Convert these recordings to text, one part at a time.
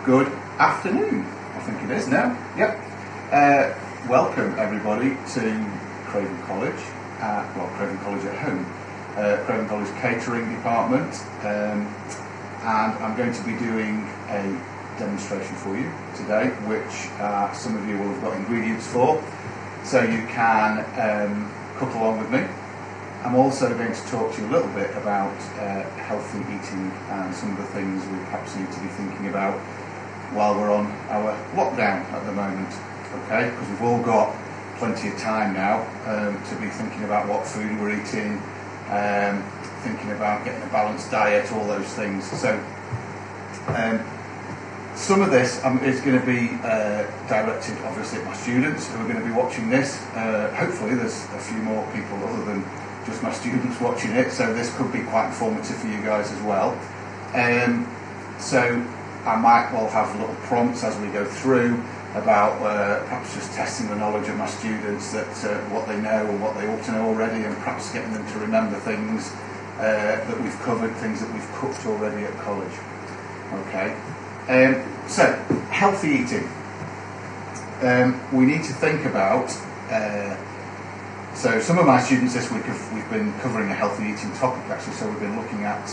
Good afternoon, I think it is now. Yep. Welcome everybody to Craven College, Craven College at home, Craven College Catering Department, and I'm going to be doing a demonstration for you today, which some of you will have got ingredients for, so you can cook along with me. I'm also going to talk to you a little bit about healthy eating and some of the things we perhaps need to be thinking about while we're on our lockdown at the moment, okay? Because we've all got plenty of time now to be thinking about what food we're eating, thinking about getting a balanced diet, all those things. So some of this is going to be directed obviously at my students who are going to be watching this. Hopefully there's a few more people other than just my students watching it, so this could be quite informative for you guys as well. So I might well have little prompts as we go through about perhaps just testing the knowledge of my students, that what they know or what they ought to know already, and perhaps getting them to remember things that we've covered, things that we've cooked already at college. Okay, so healthy eating. We need to think about so some of my students this week we've been covering a healthy eating topic actually, so we've been looking at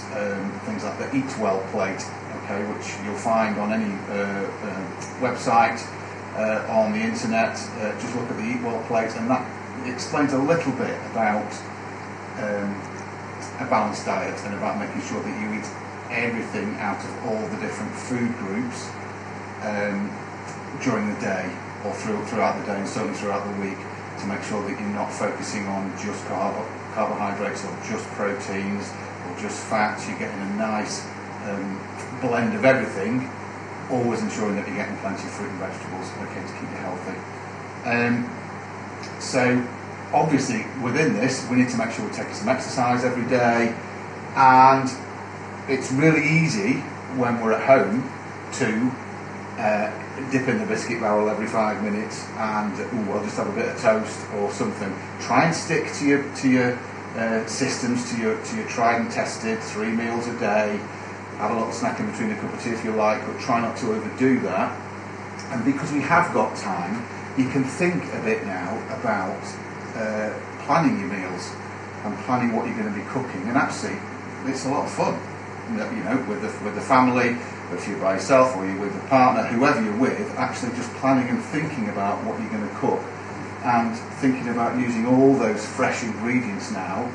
things like the Eat Well plate, okay, which you'll find on any website, on the internet. Just look at the Eat Well plate, and that explains a little bit about a balanced diet and about making sure that you eat everything out of all the different food groups during the day or throughout the day, and certainly throughout the week, to make sure that you're not focusing on just carbohydrates or just proteins or just fats. You're getting a nice blend of everything, always ensuring that you're getting plenty of fruit and vegetables, okay, to keep you healthy. So obviously within this we need to make sure we're taking some exercise every day, and it's really easy when we're at home to dip in the biscuit barrel every 5 minutes and I'll just have a bit of toast or something. Try and stick to your systems, to your tried and tested 3 meals a day. Have a little snack in between, a cup of tea if you like, but try not to overdo that. And because we have got time, you can think a bit now about planning your meals and planning what you're going to be cooking. And actually, it's a lot of fun, you know, with the family. If you're by yourself or you're with a partner, whoever you're with, actually just planning and thinking about what you're going to cook and thinking about using all those fresh ingredients now.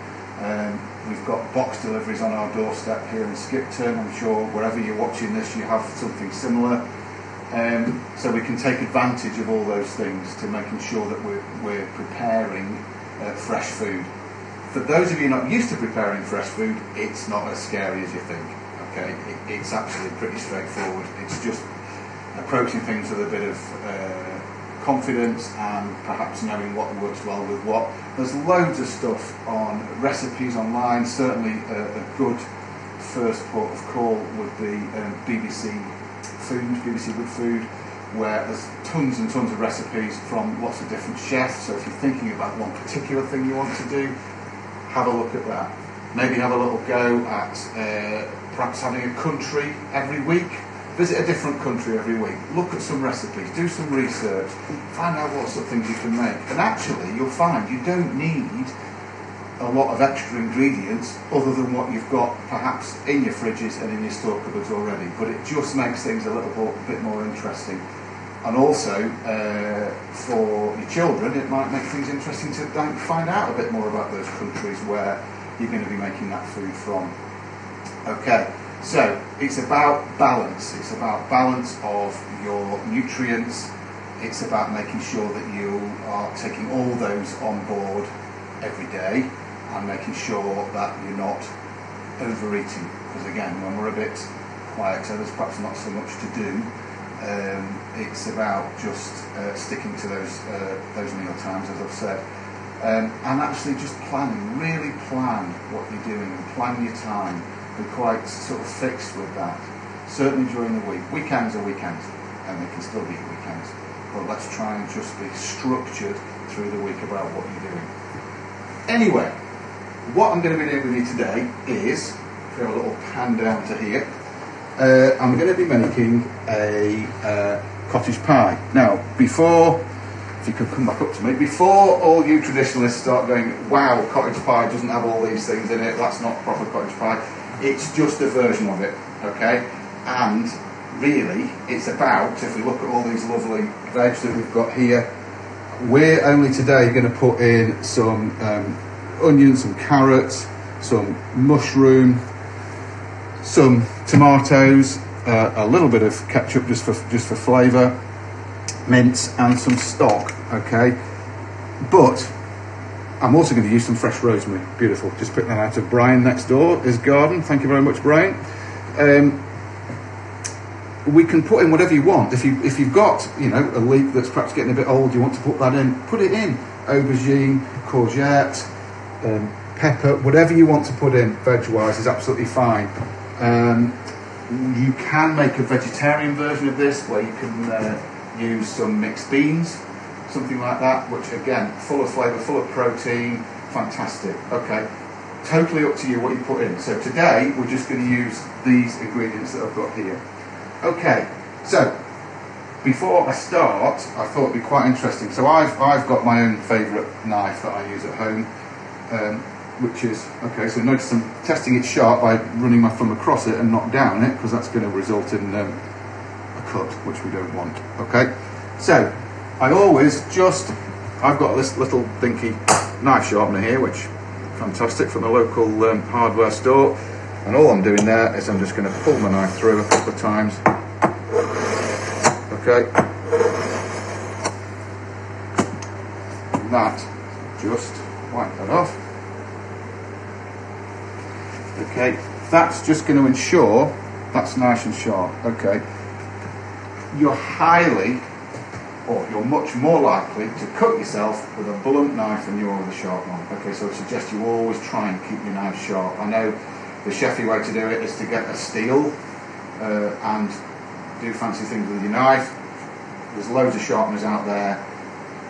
We've got box deliveries on our doorstep here in Skipton. I'm sure wherever you're watching this you have something similar. So we can take advantage of all those things to making sure that we're preparing fresh food. For those of you not used to preparing fresh food, it's not as scary as you think. Okay, it's actually pretty straightforward. It's just approaching things with a bit of confidence and perhaps knowing what works well with what. There's loads of stuff on recipes online. Certainly a good first port of call would be BBC Good Food, where there's tons and tons of recipes from lots of different chefs. So if you're thinking about one particular thing you want to do, have a look at that. Maybe have a little go at perhaps having a country every week. Visit a different country every week. Look at some recipes, do some research, find out what sort of things you can make. And actually, you'll find you don't need a lot of extra ingredients other than what you've got perhaps in your fridges and in your store cupboards already. But it just makes things a little bit more interesting. And also, for your children, it might make things interesting to find out a bit more about those countries where you're going to be making that food from. Okay, so it's about balance. It's about balance of your nutrients. It's about making sure that you are taking all those on board every day and making sure that you're not overeating. Because again, when we're a bit quieter, there's perhaps not so much to do. It's about just sticking to those meal times, as I've said. And actually just planning, really plan what you're doing and plan your time. Be quite sort of fixed with that. Certainly during the week. Weekends are weekends, and they can still be weekends. But let's try and just be structured through the week about what you're doing. Anyway, what I'm going to be doing with you today is, if we have a little pan down to here, I'm going to be making a cottage pie. Now, before, if you could come back up to me, before all you traditionalists start going, wow, cottage pie doesn't have all these things in it, that's not proper cottage pie, it's just a version of it, okay? And really, it's about, if we look at all these lovely veg that we've got here, we're only today going to put in some onions, some carrots, some mushroom, some tomatoes, a little bit of ketchup just for flavour, mince, and some stock. Okay, but I'm also going to use some fresh rosemary. Beautiful. Just picked that out of Brian next door, his garden. Thank you very much, Brian. We can put in whatever you want. If you've got, you know, a leek that's perhaps getting a bit old, you want to put that in, put it in. Aubergine, courgette, pepper, whatever you want to put in veg-wise is absolutely fine. You can make a vegetarian version of this where you can use some mixed beans, something like that, which again, full of flavour, full of protein, fantastic. Okay, totally up to you what you put in. So today we're just going to use these ingredients that I've got here. Okay, so before I start, I thought it'd be quite interesting. So I've got my own favourite knife that I use at home, which is, okay, so notice I'm testing it sharp by running my thumb across it and not down it, because that's going to result in a cut, which we don't want. Okay, so I always I've got this little dinky knife sharpener here, which fantastic, from a local hardware store. And all I'm doing there is I'm just going to pull my knife through a couple of times. Okay. And that, just wipe that off. Okay. That's just going to ensure that's nice and sharp. Okay. You're much more likely to cut yourself with a blunt knife than you are with a sharp one. Okay, so I suggest you always try and keep your knife sharp. I know the chefy way to do it is to get a steel and do fancy things with your knife. There's loads of sharpeners out there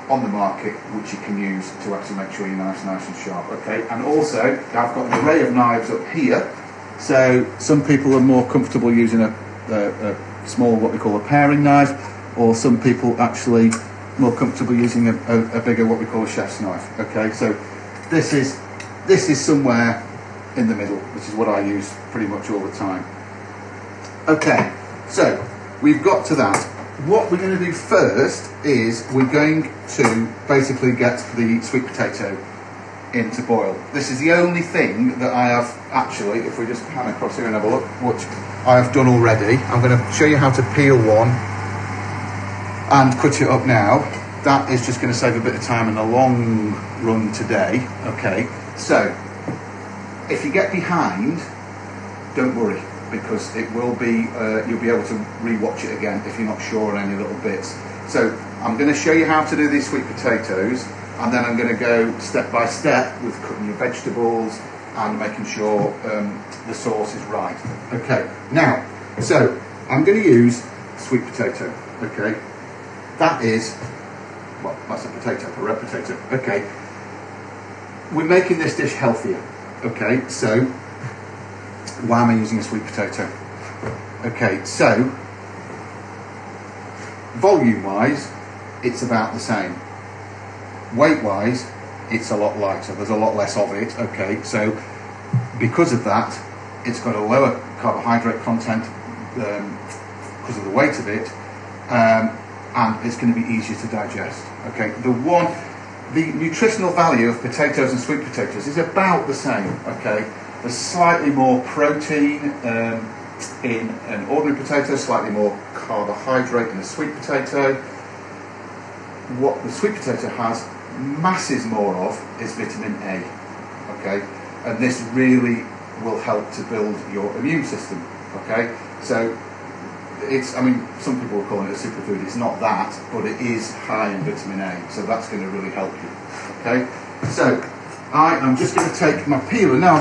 on the market which you can use to actually make sure your knife's nice and sharp. Okay, and also I've got an array of knives up here. So some people are more comfortable using a small, what we call a paring knife, or some people actually more comfortable using a bigger, what we call a chef's knife. Okay, so this is somewhere in the middle, which is what I use pretty much all the time. Okay, so we've got to that. What we're going to do first is we're going to basically get the sweet potato in to boil. This is the only thing that I have actually, if we just pan across here and have a look, which I have done already. I'm going to show you how to peel one and cut it up now. That is just going to save a bit of time in the long run today. Okay, so if you get behind, don't worry, because it will be, you'll be able to re-watch it again if you're not sure on any little bits. So I'm going to show you how to do these sweet potatoes, and then I'm going to go step by step with cutting your vegetables and making sure the sauce is right. Okay, now, so I'm going to use sweet potato. Okay, that is, well, that's a potato, a red potato. Okay, we're making this dish healthier. Okay, so why am I using a sweet potato? Okay, so volume-wise, it's about the same. Weight-wise, it's a lot lighter. There's a lot less of it. Okay, so because of that, it's got a lower carbohydrate content because of the weight of it, and it's going to be easier to digest. Okay, the nutritional value of potatoes and sweet potatoes is about the same. Okay, there's slightly more protein in an ordinary potato, slightly more carbohydrate in a sweet potato. What the sweet potato has masses more of is vitamin A. Okay, and this really will help to build your immune system. Okay, so it's, I mean, some people will call it a superfood. It's not that, but it is high in vitamin A, so that's going to really help you. Okay, so I am just going to take my peeler now.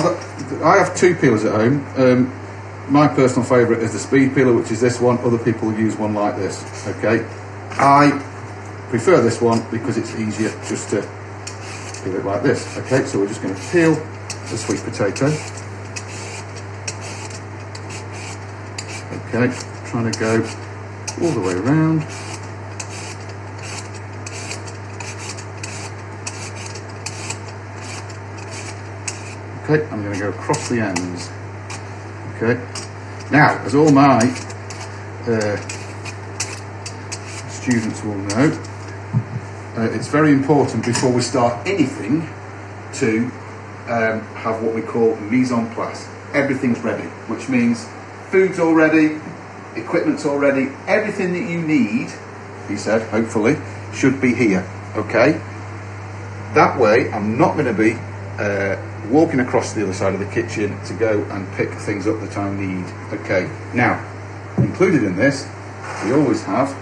I have two peelers at home. My personal favourite is the speed peeler, which is this one. Other people use one like this. Okay, I prefer this one because it's easier just to peel it like this. Okay, so we're just going to peel the sweet potato. Okay, trying to go all the way around. Okay, I'm going to go across the ends. Okay, now, as all my students will know, it's very important before we start anything to have what we call mise en place. Everything's ready, which means food's all ready, equipment's all ready, everything that you need, he said, hopefully, should be here, okay? That way, I'm not going to be walking across the other side of the kitchen to go and pick things up that I need. Okay, now, included in this, we always have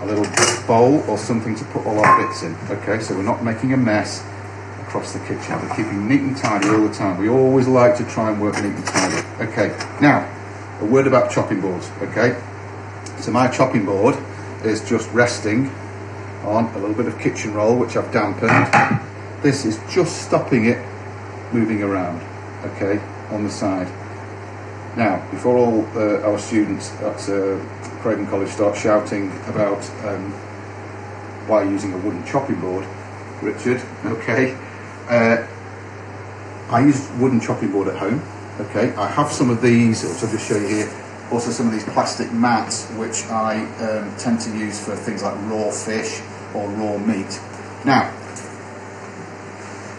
a little bowl or something to put all our bits in. Okay, so we're not making a mess across the kitchen. We're keeping neat and tidy all the time. We always like to try and work neat and tidy. Okay, now, a word about chopping boards, okay? So my chopping board is just resting on a little bit of kitchen roll, which I've dampened. This is just stopping it moving around, okay, on the side. Now, before all our students at Craven College start shouting about why using a wooden chopping board, Richard, okay, I use wooden chopping board at home, okay. I have some of these, which I'll just show you here, also some of these plastic mats, which I tend to use for things like raw fish or raw meat. Now,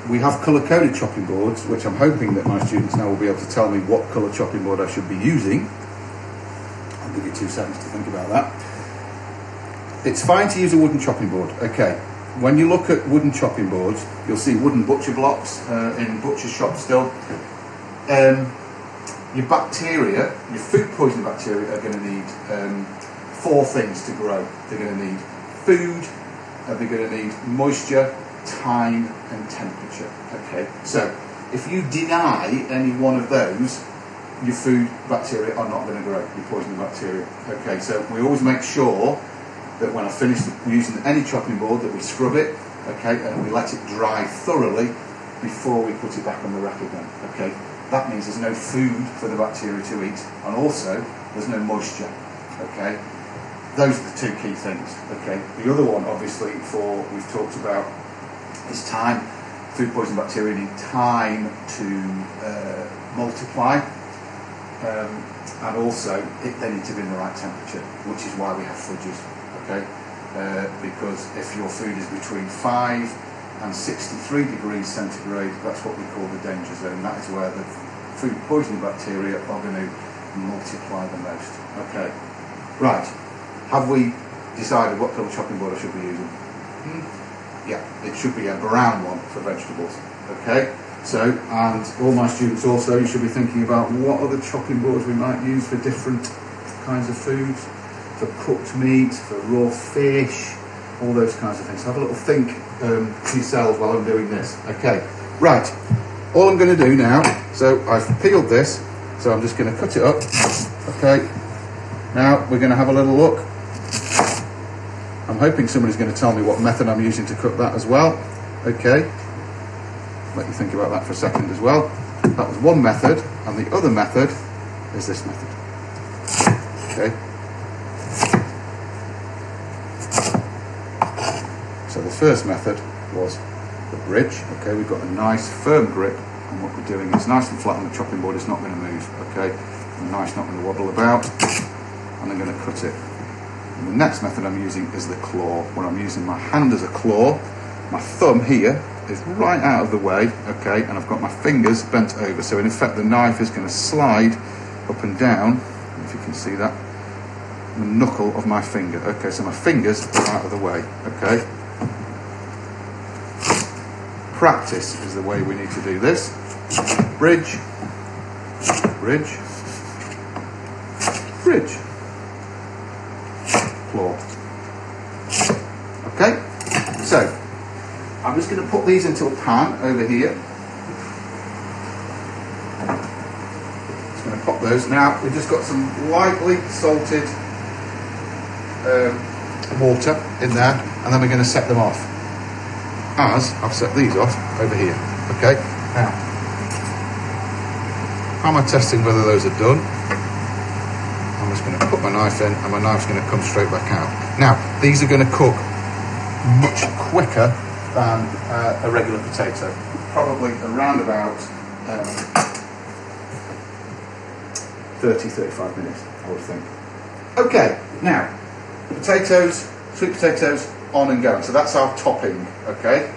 we have colour-coded chopping boards, which I'm hoping that my students now will be able to tell me what colour chopping board I should be using. I'll give you 2 seconds to think about that. It's fine to use a wooden chopping board, okay. When you look at wooden chopping boards, you'll see wooden butcher blocks in butcher shops still. Your bacteria, your food poisoning bacteria are going to need 4 things to grow. They're going to need food, they're going to need moisture, time and temperature. Okay, so if you deny any one of those, your food bacteria are not going to grow, your poisoning bacteria. Okay, so we always make sure that when I finish using any chopping board that we scrub it, okay, and we let it dry thoroughly before we put it back on the rack again. Okay, that means there's no food for the bacteria to eat, and also there's no moisture. Okay, those are the 2 key things. Okay, the other one, obviously, we've talked about is time. Food poisoning bacteria need time to multiply, and also they need to be in the right temperature, which is why we have fridges. Okay, because if your food is between 5 and 63 degrees centigrade, that's what we call the danger zone. That is where the food poisoning bacteria are going to multiply the most. Okay, right. Have we decided what colour chopping board I should be using? Yeah, it should be a brown one for vegetables. Okay, so, and all my students also, you should be thinking about what other chopping boards we might use for different kinds of foods, for cooked meat, for raw fish, all those kinds of things. So have a little think to yourselves while I'm doing this. Okay, right, all I'm going to do now, so I've peeled this, so I'm just going to cut it up. Okay, now we're going to have a little look. I'm hoping somebody's going to tell me what method I'm using to cook that as well. Okay, let you think about that for a second as well. That was one method, and the other method is this method. Okay, so the first method was the bridge. Okay, we've got a nice firm grip on what we're doing. It's nice and flat on the chopping board, it's not going to move. Okay, nice, not going to wobble about, and I'm going to cut it. And the next method I'm using is the claw, where I'm using my hand as a claw. My thumb here is right out of the way, okay, and I've got my fingers bent over. So in effect, the knife is going to slide up and down, if you can see that, the knuckle of my finger. Okay, so my fingers are out of the way, okay. Practice is the way we need to do this. Bridge, bridge, bridge. Okay, so I'm just going to put these into a pan over here. Just going to pop those. Now we've just got some lightly salted water in there, and then we're going to set them off. As I've set these off over here. Okay, now how am I testing whether those are done? I'm just going to put my knife in, and my knife's going to come straight back out. Now, these are going to cook much quicker than a regular potato. Probably around about 30-35 minutes, I would think. Okay, now, potatoes, sweet potatoes, on and going. So that's our topping, okay?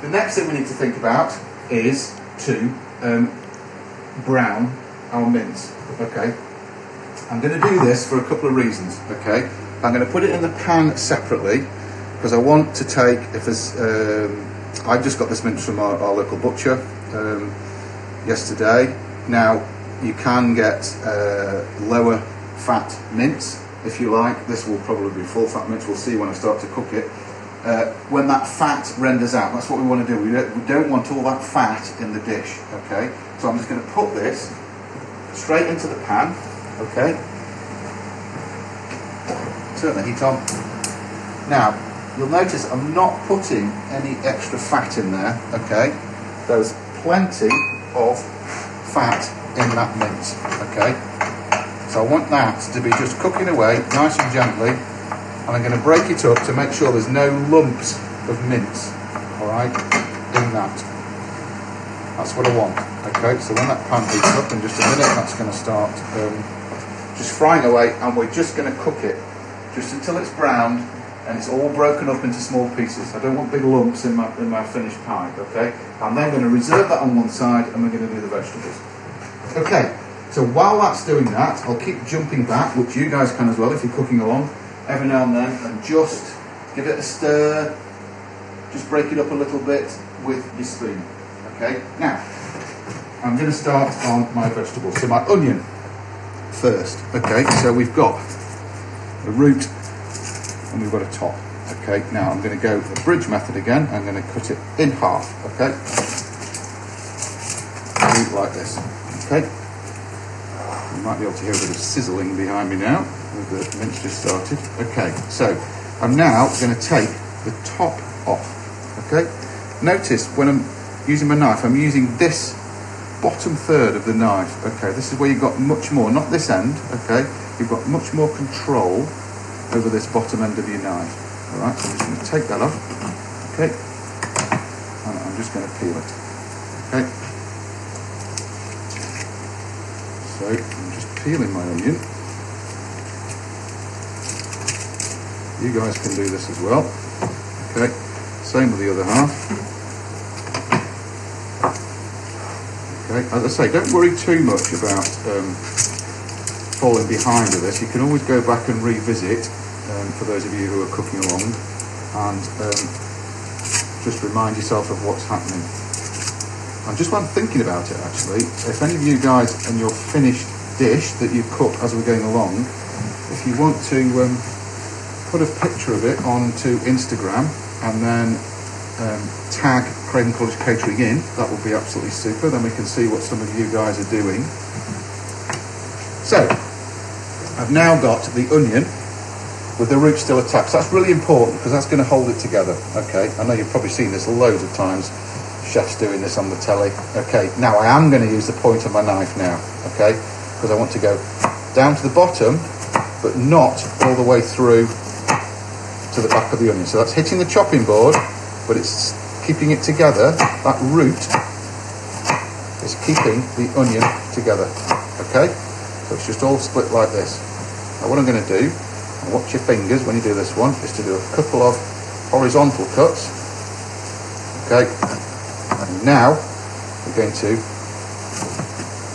The next thing we need to think about is to brown our mince, okay? I'm going to do this for a couple of reasons, okay? I'm going to put it in the pan separately because I want to take, if there's, I just got this mince from our local butcher yesterday. Now, you can get lower fat mince if you like. This will probably be full fat mince, we'll see when I start to cook it. When that fat renders out, that's what we want to do. We don't want all that fat in the dish, okay? So I'm just going to put this straight into the pan, okay? Turn the heat on. Now, you'll notice I'm not putting any extra fat in there, okay? There's plenty of fat in that mince, okay? So I want that to be just cooking away nice and gently, and I'm going to break it up to make sure there's no lumps of mince, alright, in that. That's what I want, okay? So when that pan heats up in just a minute, that's going to start just frying away, and we're just going to cook it just until it's browned and it's all broken up into small pieces. I don't want big lumps in my finished pie, okay? I'm then going to reserve that on one side, and we're going to do the vegetables. Okay, so while that's doing that, I'll keep jumping back, which you guys can as well if you're cooking along, every now and then, and just give it a stir, just break it up a little bit with your spoon. Okay, now I'm going to start on my vegetables. So my onion first. Okay, so we've got a root and we've got a top. Okay, now I'm going to go the bridge method again. I'm going to cut it in half. Okay, like this. Okay, you might be able to hear a bit of sizzling behind me now. The mince just started. Okay, so I'm now going to take the top off. Okay, notice when I'm using my knife, I'm using this bottom third of the knife. Okay, this is where you've got much more, not this end. Okay, you've got much more control over this bottom end of your knife. All right, so I'm just going to take that off. Okay, and I'm just going to peel it. Okay, so I'm just peeling my onion. You guys can do this as well. Okay, same with the other half. Okay, as I say, don't worry too much about falling behind with this. You can always go back and revisit, for those of you who are cooking along, and just remind yourself of what's happening. And just while I'm thinking about it, actually, if any of you guys in your finished dish that you cook as we're going along, if you want to put a picture of it onto Instagram and then tag Craven College Catering in, that would be absolutely super. Then we can see what some of you guys are doing. So, I've now got the onion with the root still attached. That's really important because that's going to hold it together. Okay, I know you've probably seen this loads of times, chefs doing this on the telly. Okay, now I am going to use the point of my knife now. Okay, because I want to go down to the bottom, but not all the way through to the back of the onion. So that's hitting the chopping board, but it's keeping it together. That root is keeping the onion together. Okay, so it's just all split like this. Now what I'm going to do, and watch your fingers when you do this one, is to do a couple of horizontal cuts. Okay, and now we're going to,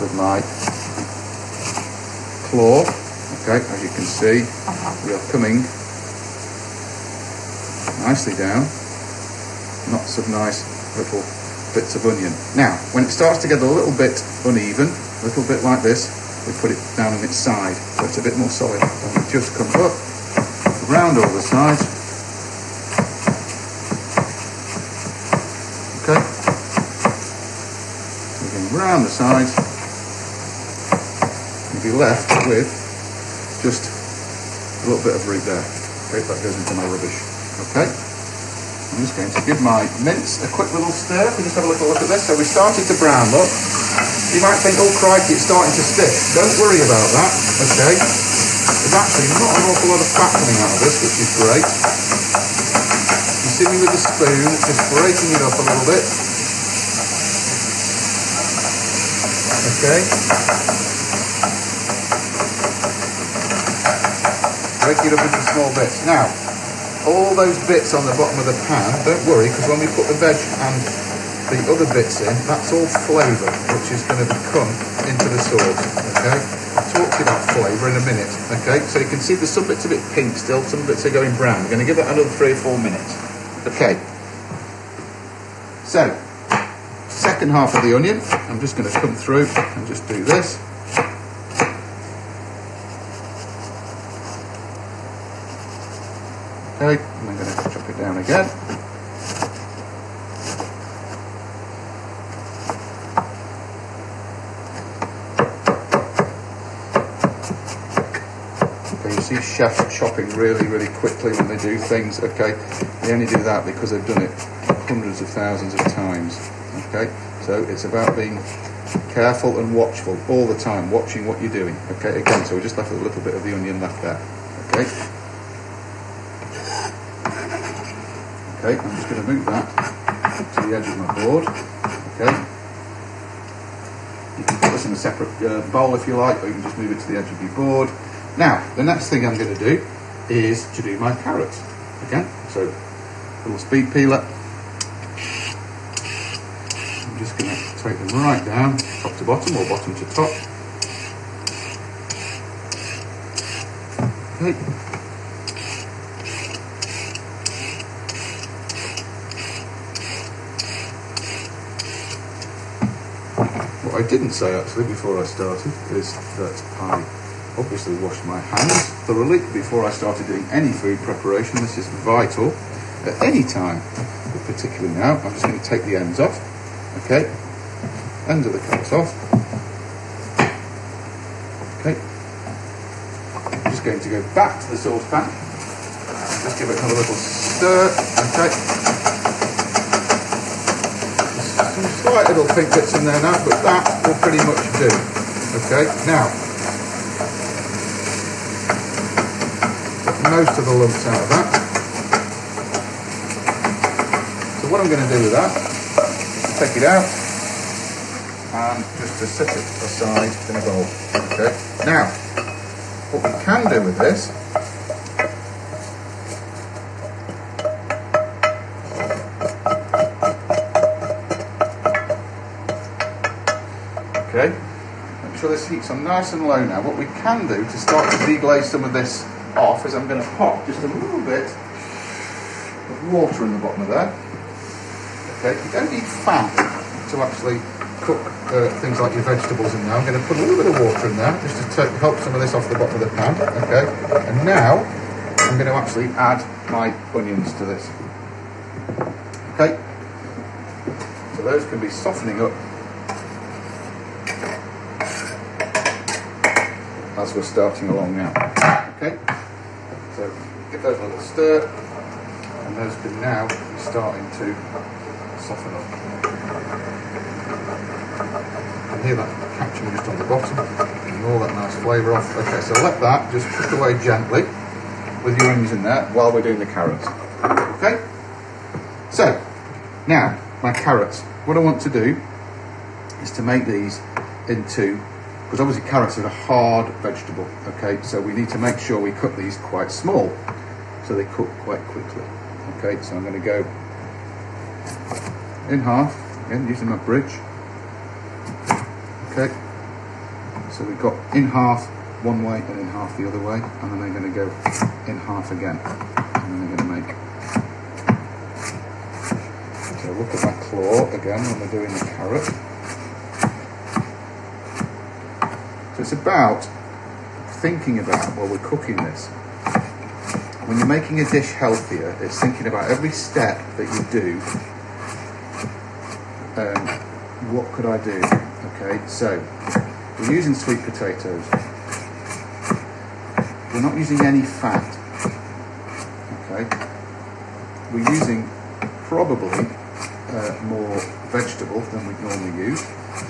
with my claw, okay, as you can see, we are coming nicely down, lots of nice little bits of onion. Now, when it starts to get a little bit uneven, a little bit like this, we put it down on its side, so it's a bit more solid. And it just comes up, around all the sides. Okay, moving round the sides, you'll be left with just a little bit of root there. Okay, that goes into my rubbish. Okay, I'm just going to give my mince a quick little stir. We just have a little look at this. So we started to brown up. You might think, oh crikey, it's starting to stick. Don't worry about that, okay? There's actually not an awful lot of fat coming out of this, which is great. You see me with the spoon, just breaking it up a little bit. Okay? Break it up into small bits. Now, all those bits on the bottom of the pan, don't worry, because when we put the veg and the other bits in, that's all flavour, which is going to come into the sauce, okay? I'll talk to you about flavour in a minute, okay? So you can see there's some bits a bit pink still, some bits are going brown. We're going to give it another 3 or 4 minutes. Okay. So, second half of the onion, I'm just going to come through and just do this. Okay, and I'm going to chop it down again. Okay, you see chefs chopping really, really quickly when they do things, okay? They only do that because they've done it hundreds of thousands of times, okay? So it's about being careful and watchful all the time, watching what you're doing, okay? Again, so we just left a little bit of the onion left there, okay? Okay, I'm just going to move that to the edge of my board, okay? You can put this in a separate bowl if you like, or you can just move it to the edge of your board. Now, the next thing I'm going to do is to do my carrots, okay? So, little speed peeler. I'm just going to take them right down, top to bottom, or bottom to top. Okay. What I didn't say actually before I started is that I obviously washed my hands thoroughly before I started doing any food preparation. This is vital at any time, but particularly now. I'm just going to take the ends off, okay, ends of the carrots off, okay. I'm just going to go back to the saucepan, just give it another little stir, okay. Some slight little pink bits in there now, but that will pretty much do. Okay, now, most of the lumps out of that. So what I'm going to do with that, take it out, and just to set it aside in a bowl. Okay, now, what we can do with this, okay, make sure this heat's on nice and low now. What we can do to start to deglaze some of this off is I'm going to pop just a little bit of water in the bottom of there. Okay, you don't need fat to actually cook things like your vegetables in there. I'm going to put a little bit of water in there just to help some of this off the bottom of the pan. Okay, and now I'm going to actually add my onions to this. Okay, so those can be softening up as we're starting along now. Okay, so give those a little stir, and those can now be starting to soften up. You can hear that catching just on the bottom, and all that nice flavour off. Okay, so let that just cook away gently with your onions in there while we're doing the carrots. Okay, so now my carrots. What I want to do is to make these into, because obviously carrots are a hard vegetable, okay, so we need to make sure we cut these quite small so they cook quite quickly. Okay, so I'm going to go in half, again using my bridge. Okay, so we've got in half one way and in half the other way, and then I'm going to go in half again, and then I'm going to make. So look at my claw again when we're doing the carrot. So it's about thinking about while we're cooking this. When you're making a dish healthier, it's thinking about every step that you do. What could I do? Okay, so we're using sweet potatoes. We're not using any fat. Okay, we're using probably more vegetable than we normally use.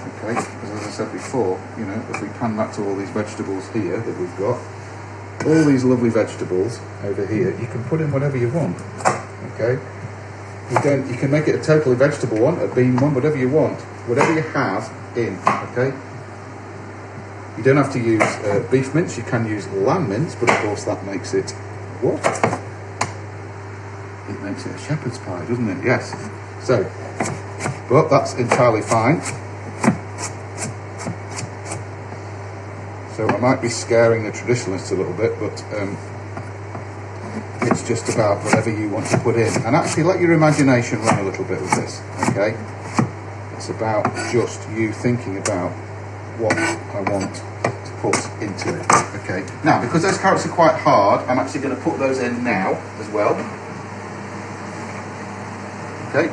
Okay, because as I said before, you know, if we pan back to all these vegetables here that we've got, all these lovely vegetables over here, you can put in whatever you want. Okay, you can make it a totally vegetable one, a bean one, whatever you want, whatever you have in. Okay, you don't have to use beef mince. You can use lamb mince, but of course that makes it what? It makes it a shepherd's pie, doesn't it? Yes. So, but that's entirely fine. So I might be scaring the traditionalists a little bit, but it's just about whatever you want to put in. And actually let your imagination run a little bit with this, okay? It's about just you thinking about what I want to put into it, okay? Now, because those carrots are quite hard, I'm actually going to put those in now as well. Okay?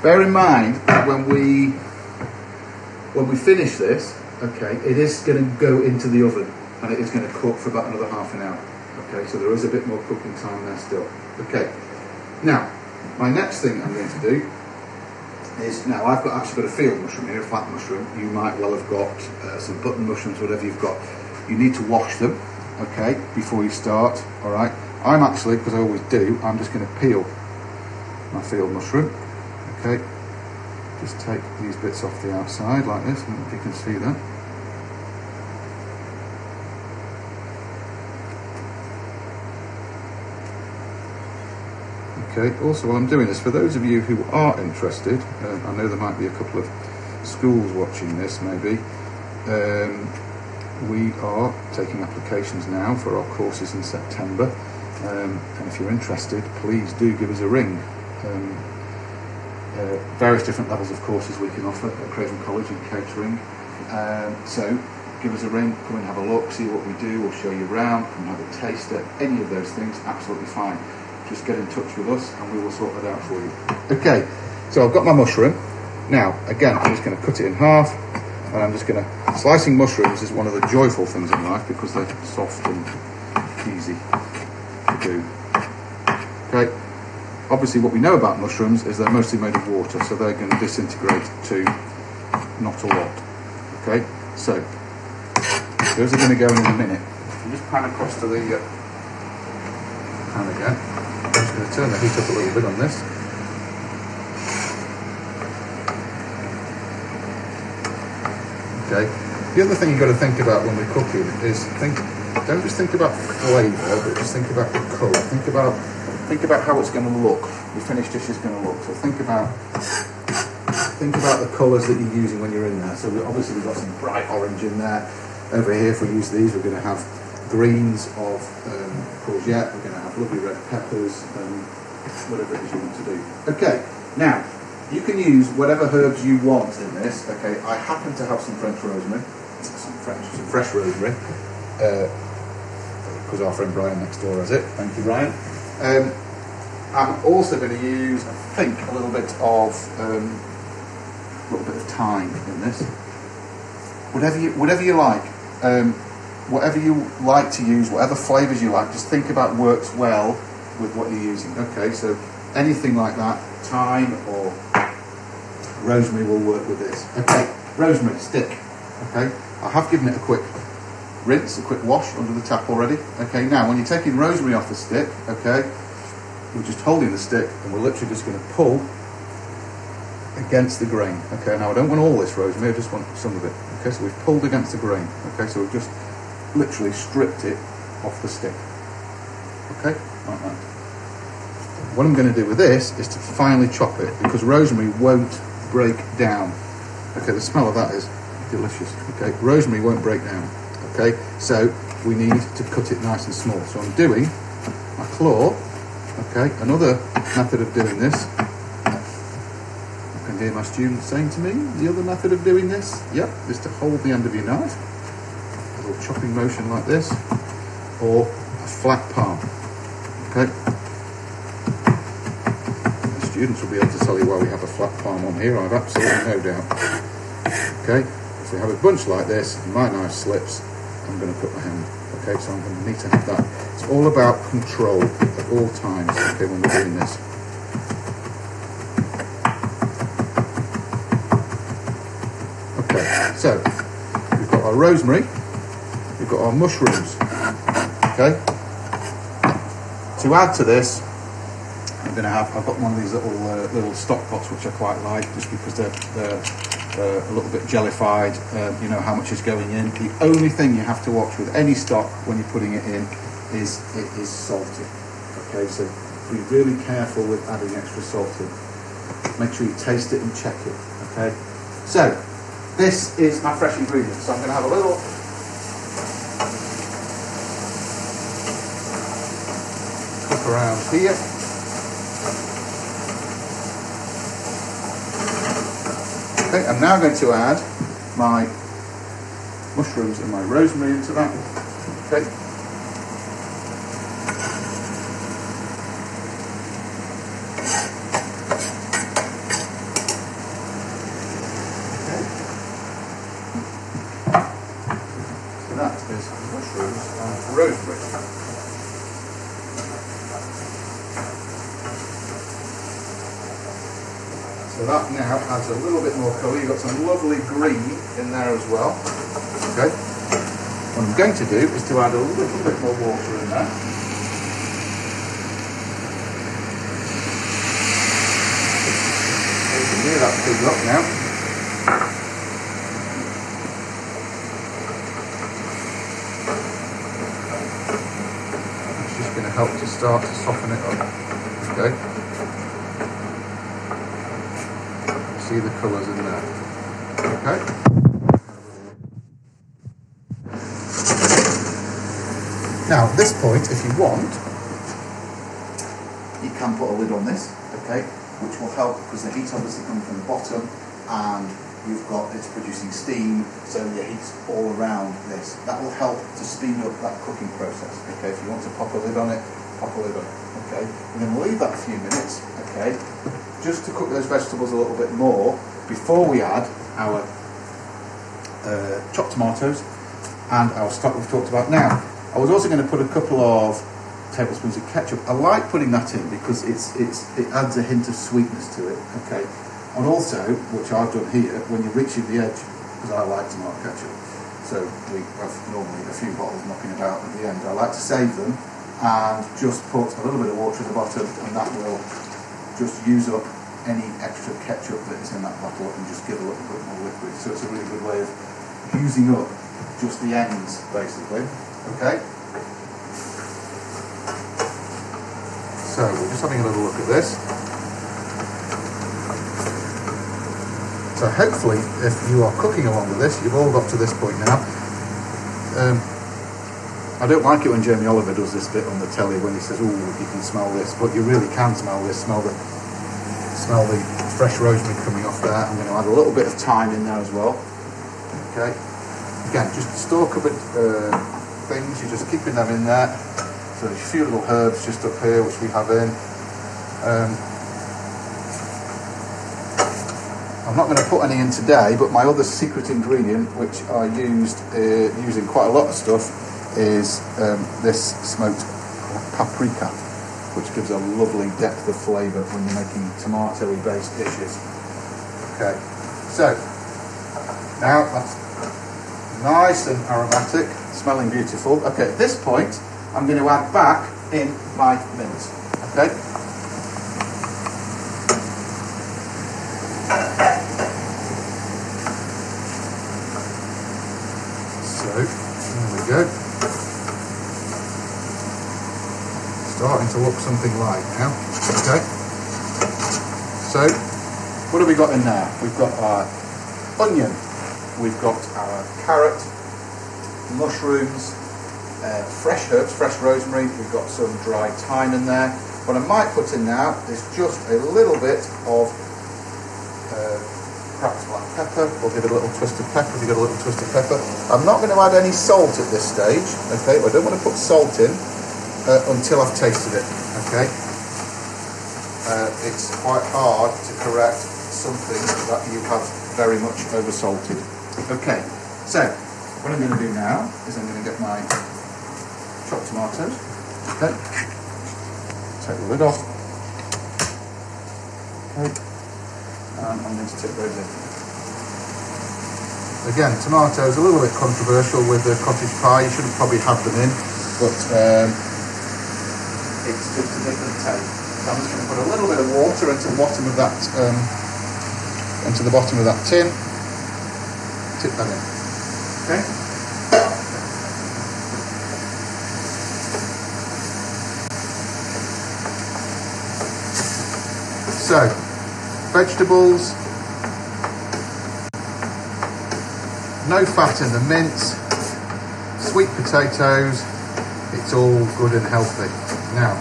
Bear in mind that when we finish this, okay, it is going to go into the oven and it is going to cook for about another half an hour. Okay, so there is a bit more cooking time there still. Okay, now my next thing I'm going to do is, now I've actually got a field mushroom here, a flat mushroom. You might well have got some button mushrooms, whatever you've got. You need to wash them, okay, before you start. All right, I'm actually, because I always do, I'm just going to peel my field mushroom. Okay, just take these bits off the outside like this. I don't know if you can see that. Okay, also while I'm doing this, for those of you who are interested, I know there might be a couple of schools watching this maybe, we are taking applications now for our courses in September, and if you're interested, please do give us a ring. Various different levels of courses we can offer at Craven College in Catering, so give us a ring, come and have a look, see what we do, we'll show you around, come and have a taster, any of those things, absolutely fine. Just get in touch with us and we will sort that out for you. Okay, so I've got my mushroom. Now, again, I'm just going to cut it in half, and I'm just going to... Slicing mushrooms is one of the joyful things in life because they're soft and easy to do. Okay, obviously what we know about mushrooms is they're mostly made of water, so they're going to disintegrate to not a lot. Okay, so those are going to go in a minute. You just pan across to the pan again. I'm just going to turn the heat up a little bit on this. Okay. The other thing you've got to think about when we're cooking is don't just think about flavour, but just think about the colour. Think about how it's going to look. The finished dish is going to look. So think about the colours that you're using when you're in there. So obviously we've got some bright orange in there. Over here, if we use these, we're going to have greens of courgette, we're going to have lovely red peppers, and whatever it is you want to do. Okay, now, you can use whatever herbs you want in this. Okay, I happen to have some French rosemary, some fresh rosemary, because our friend Brian next door has it. Thank you, Brian. I'm also going to use, I think, a little bit of thyme in this. Whatever you like. Whatever you like to use, whatever flavours you like, just think about works well with what you're using. Okay, so anything like that, thyme or rosemary will work with this. Okay, rosemary, stick. Okay, I have given it a quick rinse, a quick wash under the tap already. Okay, now when you're taking rosemary off the stick, okay, we're just holding the stick and we're literally just going to pull against the grain. Okay, now I don't want all this rosemary, I just want some of it. Okay, so we've pulled against the grain. Okay, so we've just literally stripped it off the stick. Okay, like that. What I'm going to do with this is to finely chop it, because rosemary won't break down. Okay, the smell of that is delicious. Okay, rosemary won't break down. Okay, so we need to cut it nice and small. So I'm doing my claw. Okay, another method of doing this. I can hear my students saying to me, the other method of doing this, yep, is to hold the end of your knife, a little chopping motion like this, or a flat palm. Okay. The students will be able to tell you why we have a flat palm on here, I have absolutely no doubt. Okay, if we have a bunch like this, and my knife slips, I'm going to cut my hand. Okay, so I'm going to need to have that. It's all about control at all times, okay, when we're doing this. So we've got our rosemary, we've got our mushrooms. Okay. To add to this, I've got one of these little stock pots which I quite like, just because they're a little bit jellified. You know how much is going in. The only thing you have to watch with any stock when you're putting it in is it is salty. Okay, so be really careful with adding extra salt in. Make sure you taste it and check it. Okay, so this is my fresh ingredients. So I'm going to have a little cook around here. Okay, I'm now going to add my mushrooms and my rosemary into that. Okay. So that is mushrooms and rosemary. So that now adds a little bit more colour. You've got some lovely green in there as well. Okay. What I'm going to do is to add a little bit more water in there. You can hear that big up now. It's just going to help to start to soften it up. Okay. See the colours in there. Okay. Now at this point, if you want, you can put a lid on this, okay, which will help because the heat's obviously coming from the bottom and it's producing steam, so your heat's all around this. That will help to speed up that cooking process, okay. If you want to pop a lid on it, pop a lid on it, okay. And then we'll leave that a few minutes, okay, just to cook those vegetables a little bit more before we add our chopped tomatoes and our stock we've talked about now. I was also going to put a couple of tablespoons of ketchup. I like putting that in because it adds a hint of sweetness to it, okay. And also, which I've done here, when you're reaching the edge, because I like tomato ketchup, so we have normally a few bottles knocking about at the end. I like to save them and just put a little bit of water at the bottom, and that will just use up any extra ketchup that is in that bottle and just give a little bit more liquid. So it's a really good way of using up just the ends, basically. Okay? So we're just having a little look at this. So hopefully, if you are cooking along with this, you've all got to this point now. I don't like it when Jamie Oliver does this bit on the telly when he says, "Oh, you can smell this," but you really can smell this. Smell the fresh rosemary coming off there. I'm going to add a little bit of thyme in there as well. Okay. Again, just store cupboard things. You're just keeping them in there. So there's a few little herbs just up here which we have in. I'm not going to put any in today, but my other secret ingredient, which I used using quite a lot of stuff, is this smoked paprika, which gives a lovely depth of flavour when you're making tomato-y based dishes. Okay, so now that's nice and aromatic, smelling beautiful. Okay, at this point, I'm going to add back in my mince. Okay. So, there we go. Starting to look something like now. Okay. So, what have we got in there? We've got our onion, we've got our carrot, mushrooms, fresh herbs, fresh rosemary, we've got some dried thyme in there. What I might put in now is just a little bit of perhaps black pepper. We'll give it a little twist of pepper if you got a little twist of pepper. I'm not going to add any salt at this stage, okay? I don't want to put salt in until I've tasted it, okay? It's quite hard to correct something that you have very much over-salted. Okay, so what I'm going to do now is I'm going to get my chopped tomatoes, okay? Take the lid off, okay? And I'm going to tip those in. Again, tomatoes a little bit controversial with the cottage pie. You shouldn't probably have them in, but it's just a different take. So I'm just going to put a little bit of water into the bottom of that tin. Tip that in. Okay. So, vegetables, no fat in the mince, sweet potatoes, it's all good and healthy. Now,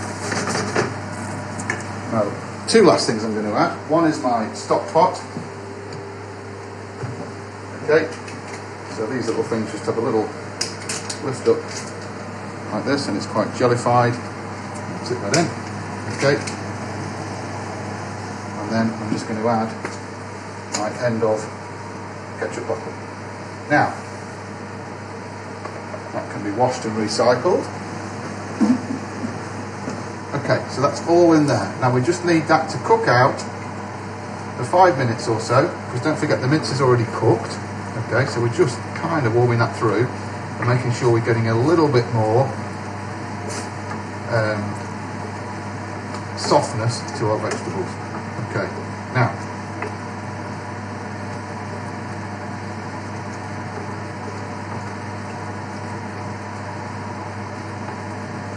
two last things I'm going to add. One is my stock pot. Okay, so these little things just have a little lift up like this, and it's quite jellified. Tip that in. Okay. And then I'm just going to add my end of ketchup bottle. Now, that can be washed and recycled. Okay, so that's all in there. Now we just need that to cook out for 5 minutes or so, because don't forget the mince is already cooked. Okay, so we're just kind of warming that through and making sure we're getting a little bit more softness to our vegetables. Okay, now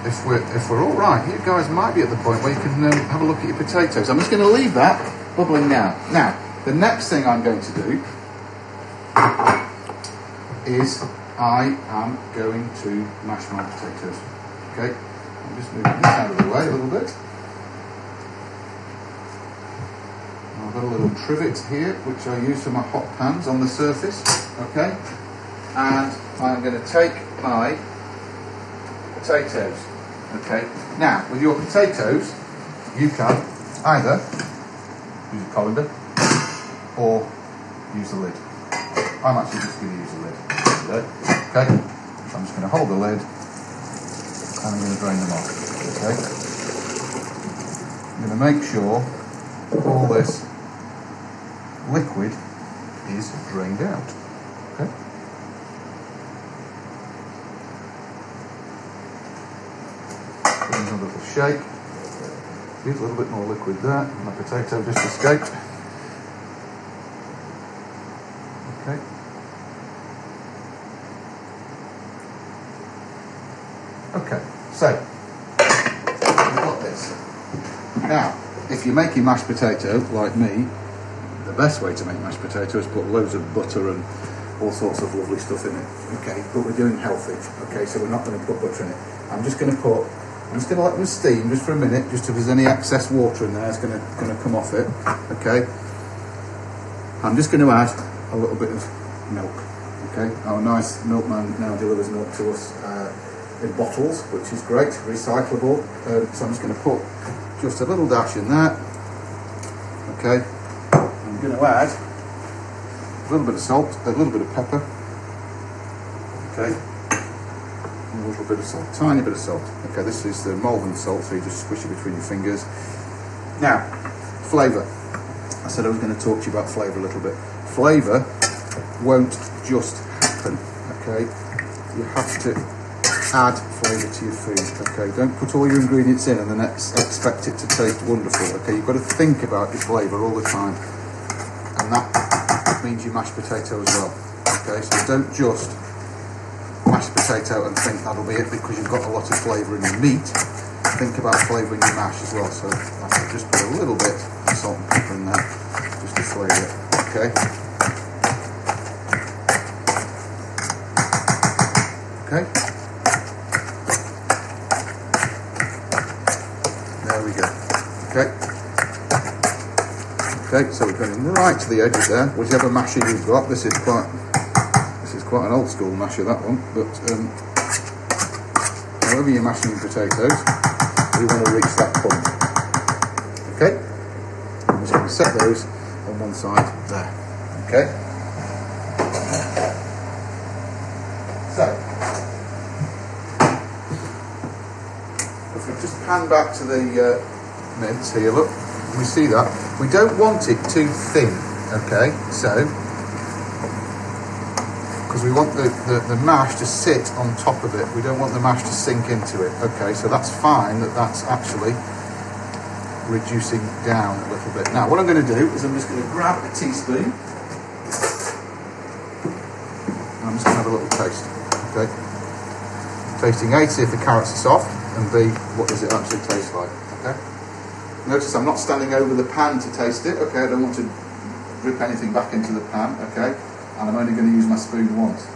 if we're all right, you guys might be at the point where you can have a look at your potatoes. I'm just going to leave that bubbling now. Now, the next thing I'm going to do is I am going to mash my potatoes. Okay, I'm just moving this out of the way a little bit. I've got a little trivet here which I use for my hot pans on the surface. Okay, and I'm going to take my potatoes. Okay, now with your potatoes you can either use a colander or use the lid. I'm actually just going to use the lid today. Okay, so I'm just going to hold the lid and I'm going to drain them off. Okay, I'm going to make sure all this liquid is drained out. Okay. Give it a little shake. Use a little bit more liquid there. My potato just escaped. Okay. Okay, so we've got this. Now, if you're making mashed potato like me, the best way to make mashed potato is put loads of butter and all sorts of lovely stuff in it. Okay, but we're doing healthy. Okay, so we're not going to put butter in it. I'm just going to let them steam just for a minute, just if there's any excess water in there, it's going to come off it. Okay, I'm just going to add a little bit of milk. Okay, our nice milkman now delivers milk to us in bottles, which is great, recyclable. So I'm just going to put just a little dash in there. Okay, I'm going to add a little bit of salt, a little bit of pepper. Okay, a little bit of salt, tiny bit of salt. Okay, this is the Malvern salt, so you just squish it between your fingers. Now, flavour. I said I was going to talk to you about flavour a little bit. Flavour won't just happen. Okay, you have to add flavour to your food. Okay, don't put all your ingredients in and then expect it to taste wonderful. Okay, you've got to think about your flavour all the time, and that means your mashed potato as well. Okay, so don't just mash potato and think that'll be it because you've got a lot of flavour in your meat. Think about flavour in your mash as well. So I'll just put a little bit of salt and pepper in there just to flavour it. Okay. Okay. There we go. Okay. Okay, so we're going right to the edges there. Whichever masher you've got, this is quite an old school masher, that one. But however you're mashing your potatoes, we want to reach that point. Okay. I'm just going to set those on one side there. Okay. So, if we just pan back to the mince here, look, we see that. We don't want it too thin, okay? So, because we want the mash to sit on top of it. We don't want the mash to sink into it. Okay, so that's fine that that's actually reducing down a little bit. Now what I'm going to do is I'm just going to grab a teaspoon and I'm just going to have a little taste. Okay, tasting A, see if the carrots are soft, and B, what does it actually taste like. Okay, notice I'm not standing over the pan to taste it. Okay, I don't want to rip anything back into the pan. Okay, and I'm only going to use my spoon once.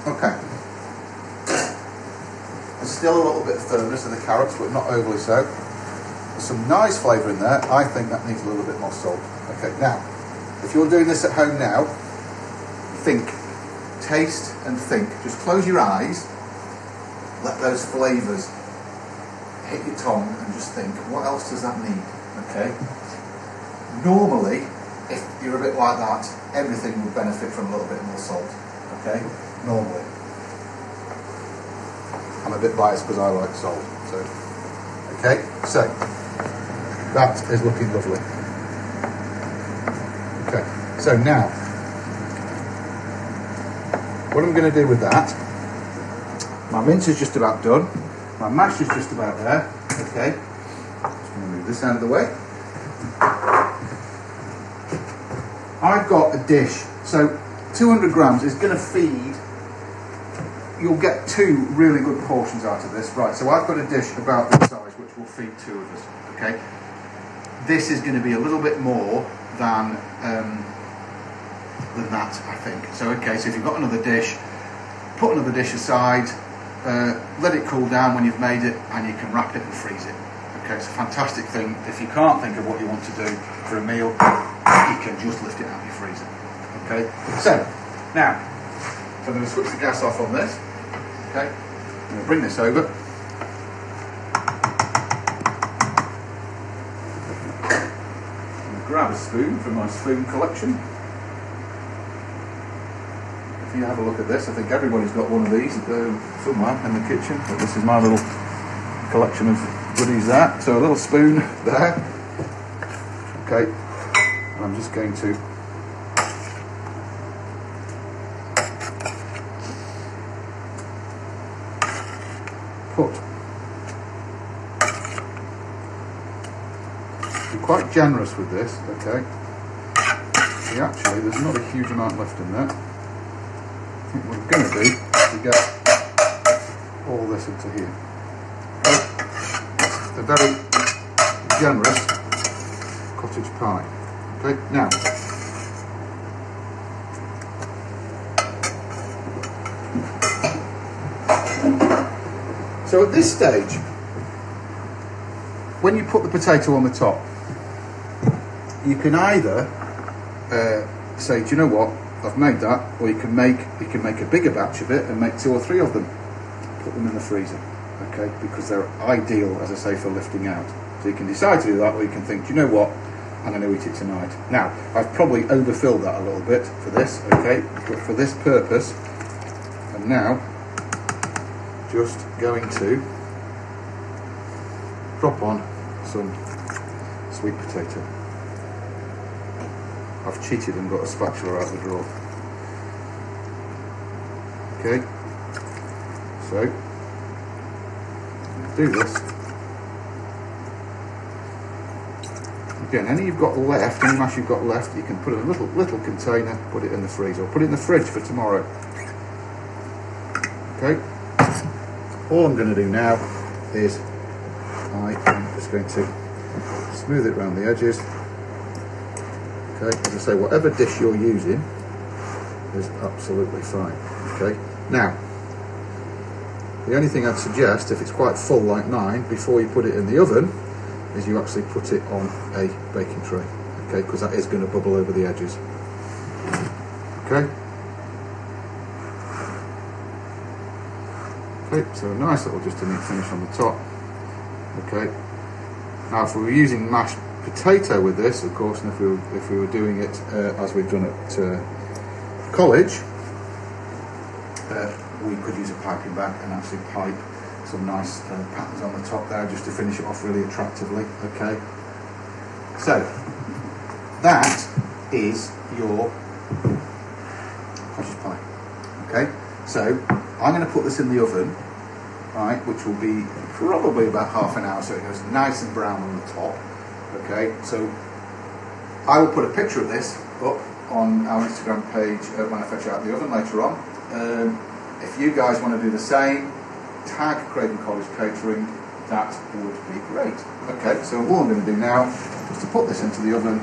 Okay. There's still a little bit of firmness in the carrots, but not overly so. There's some nice flavour in there. I think that needs a little bit more salt. Okay, now, if you're doing this at home now, think, taste and think. Just close your eyes, let those flavours hit your tongue and just think, what else does that need? Okay. Normally, if you're a bit like that, everything would benefit from a little bit more salt. Okay, normally. I'm a bit biased because I like salt. So, okay, so that is looking lovely. Okay, so now, what I'm going to do with that, my mince is just about done, my mash is just about there. Okay, just going to move this out of the way. I've got a dish, so 200 grams is going to feed. You'll get 2 really good portions out of this. Right, so I've got a dish about this size which will feed 2 of us. Okay, this is going to be a little bit more than that, I think. So okay, so if you've got another dish, put another dish aside, let it cool down when you've made it, and you can wrap it and freeze it. Okay, it's a fantastic thing. If you can't think of what you want to do for a meal, you can just lift it out of your freezer. Okay, so now, so I'm going to switch the gas off on this. Okay, I'm going to bring this over. I'm going to grab a spoon from my spoon collection. If you have a look at this, I think everybody's got one of these somewhere in the kitchen. But this is my little collection of goodies there. So a little spoon there. Okay, and I'm just going to put, be quite generous with this. Okay, see, actually there's not a huge amount left in there. I think what I'm going to do is to get all this into here. A very generous cottage pie. Okay, now so at this stage, when you put the potato on the top, you can either say, do you know what, I've made that, or you can make a bigger batch of it and make 2 or 3 of them, put them in the freezer. Okay, because they're ideal, as I say, for lifting out. So you can decide to do that, or you can think, do you know what, I'm going to eat it tonight. Now, I've probably overfilled that a little bit for this, okay, but for this purpose, I'm now just going to drop on some sweet potato. I've cheated and got a spatula out of the drawer. Okay, so do this. Again, any you've got left, any mash you've got left, you can put in a little container, put it in the freezer, or put it in the fridge for tomorrow. Okay. All I'm going to do now is I am just going to smooth it around the edges. Okay. As I say, whatever dish you're using is absolutely fine. Okay. Now, the only thing I'd suggest, if it's quite full like mine, before you put it in the oven, is you actually put it on a baking tray, okay, because that is going to bubble over the edges. Okay. Okay, so a nice little just a neat finish on the top. Okay. Now, if we were using mashed potato with this, of course, and if we were doing it as we've done at college, we could use a piping bag and actually pipe some nice patterns on the top there just to finish it off really attractively. Okay, so that is your cottage pie. Okay, so I'm going to put this in the oven, right, which will be probably about half an hour, so it goes nice and brown on the top. Okay, so I will put a picture of this up on our Instagram page when I fetch it out of the oven later on. If you guys want to do the same, tag Craven College Catering, that would be great. Okay, so all I'm going to do now is to put this into the oven.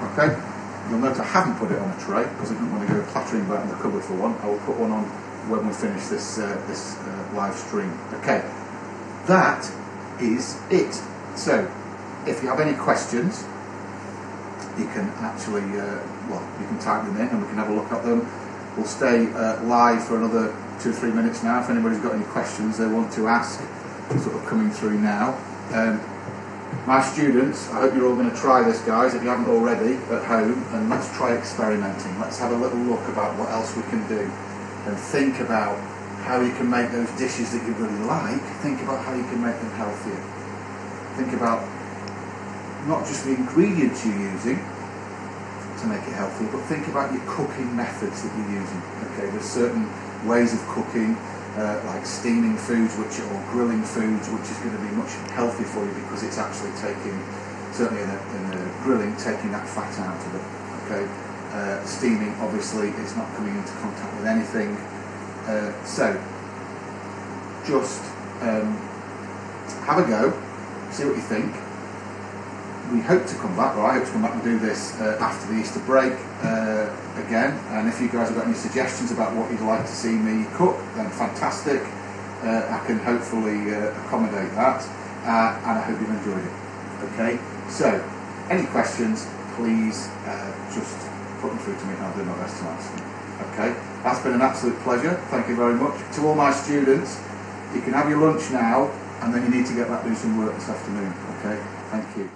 Okay, you'll note I haven't put it on a tray because I didn't want to go clattering back in the cupboard for one. I will put one on when we finish this live stream. Okay, that is it. So, if you have any questions, you can actually, you can type them in and we can have a look at them. We'll stay live for another 2 or 3 minutes now. If anybody's got any questions they want to ask, sort of coming through now. My students, I hope you're all going to try this, guys, if you haven't already, at home, and let's try experimenting. Let's have a little look about what else we can do, and think about how you can make those dishes that you really like. Think about how you can make them healthier. Think about not just the ingredients you're using to make it healthier, but think about your cooking methods that you're using. Okay, there's certain ways of cooking, like steaming foods, or grilling foods, which is going to be much healthier for you because it's actually taking, certainly in the grilling, taking that fat out of it. Okay, steaming, obviously, it's not coming into contact with anything. So just have a go, see what you think. We hope to come back, or I hope to come back and do this after the Easter break again. And if you guys have got any suggestions about what you'd like to see me cook, then fantastic. I can hopefully accommodate that, and I hope you've enjoyed it. Okay, so any questions, please just put them through to me and I'll do my best to answer them. Okay, that's been an absolute pleasure. Thank you very much. To all my students, you can have your lunch now, and then you need to get back doing some work this afternoon. Okay, thank you.